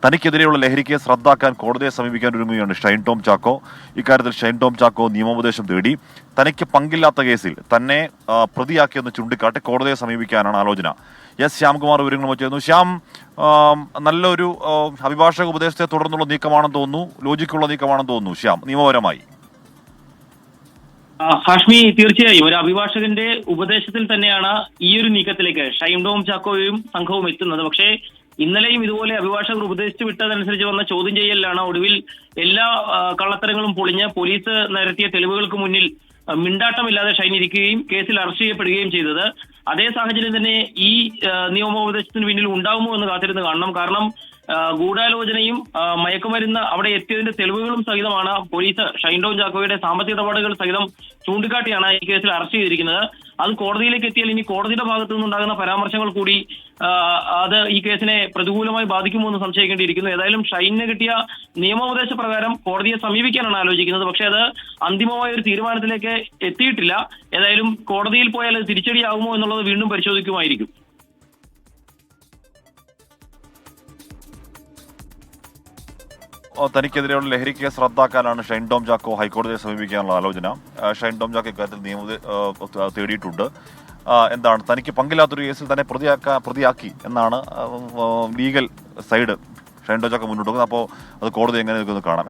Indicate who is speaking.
Speaker 1: തനിക്കെതിരെയുള്ള ലഹരി കേസ് റദ്ദാക്കാൻ കോടതിയെ സമീപിക്കാൻ ഒരുങ്ങുകയാണ് ഷൈൻ ടോം ചാക്കോ. ഇക്കാര്യത്തിൽ ഷൈൻ ടോം ചാക്കോ നിയമോപദേശം തേടി. തനിക്ക് പങ്കില്ലാത്ത കേസിൽ തന്നെ പ്രതിയാക്കിയെന്ന് ചൂണ്ടിക്കാട്ടി കോടതിയെ സമീപിക്കാനാണ് ആലോചന. എസ് ശ്യാംകുമാർ വിവരങ്ങൾ വച്ചിരുന്നു. ശ്യാം, നല്ലൊരു അഭിഭാഷക ഉപദേശത്തെ തുടർന്നുള്ള നീക്കമാണെന്ന് തോന്നുന്നു, ലോജിക്കുള്ള നീക്കമാണെന്ന് തോന്നുന്നു. ശ്യാം, നിയമപരമായി
Speaker 2: ഹാഷ്മി, തീർച്ചയായും ഒരു അഭിഭാഷകന്റെ ഉപദേശത്തിൽ തന്നെയാണ് ഈ ഒരു നീക്കത്തിലേക്ക് ഷൈൻ ടോം ചാക്കോയും സംഘവും എത്തുന്നത്. പക്ഷേ ഇന്നലെയും ഇതുപോലെ അഭിഭാഷകർ ഉപദേശിച്ചു വിട്ടതനുസരിച്ച് വന്ന ചോദ്യം ചെയ്യലിലാണ് ഒടുവിൽ എല്ലാ കള്ളത്തരങ്ങളും പൊളിഞ്ഞ് പോലീസ് നിരത്തിയ തെളിവുകൾക്ക് മുന്നിൽ മിണ്ടാട്ടമില്ലാതെ ഷൈൻ ഇരിക്കുകയും കേസിൽ അറസ്റ്റ് ചെയ്യപ്പെടുകയും ചെയ്തത്. അതേ സാഹചര്യം തന്നെ ഈ നിയമോപദേശത്തിന് പിന്നിൽ ഉണ്ടാകുമോ എന്ന് കാത്തിരുന്ന് കാണണം. കാരണം ഗൂഢാലോചനയും മയക്കുമരുന്ന് അവിടെ എത്തിയതിന്റെ തെളിവുകളും സഹിതമാണ് പോലീസ് ഷൈൻ ടോം ചാക്കോയുടെ സാമ്പത്തിക ഇടപാടുകൾ സഹിതം ചൂണ്ടിക്കാട്ടിയാണ് ഈ കേസിൽ അറസ്റ്റ് ചെയ്തിരിക്കുന്നത്. അത് കോടതിയിലേക്ക് എത്തിയാൽ ഇനി കോടതിയുടെ ഭാഗത്തു നിന്നുണ്ടാകുന്ന പരാമർശങ്ങൾ കൂടി അത് ഈ കേസിനെ പ്രതികൂലമായി ബാധിക്കുമോ എന്ന് സംശയിക്കേണ്ടിയിരിക്കുന്നു. ഏതായാലും ഷൈനിന് കിട്ടിയ നിയമോപദേശ പ്രകാരം കോടതിയെ സമീപിക്കാനാണ് ആലോചിക്കുന്നത്. പക്ഷെ അത് അന്തിമമായ ഒരു തീരുമാനത്തിലേക്ക് എത്തിയിട്ടില്ല. ഏതായാലും കോടതിയിൽ പോയാൽ അത് തിരിച്ചടിയാകുമോ എന്നുള്ളത് വീണ്ടും പരിശോധിക്കുമായിരിക്കും.
Speaker 1: തനിക്കെതിരെയുള്ള ലഹരി കേസ് റദ്ദാക്കാനാണ് ഷൈൻ ടോം ചാക്കോ ഹൈക്കോടതിയെ സമീപിക്കാനുള്ള ആലോചന. ഷൈൻ ടോം ചാക്കോ ഇക്കാര്യത്തിൽ നിയമ തേടിയിട്ടുണ്ട്. എന്താണ്, തനിക്ക് പങ്കില്ലാത്തൊരു കേസിൽ തന്നെ പ്രതിയാക്കി എന്നാണ് ലീഗൽ സൈഡ് ഷൈൻ ടോം ചാക്കോ മുന്നോട്ട് വെക്കുന്നത്. അപ്പോൾ അത് കോടതി എങ്ങനെ നിൽക്കുന്നത് കാണാം.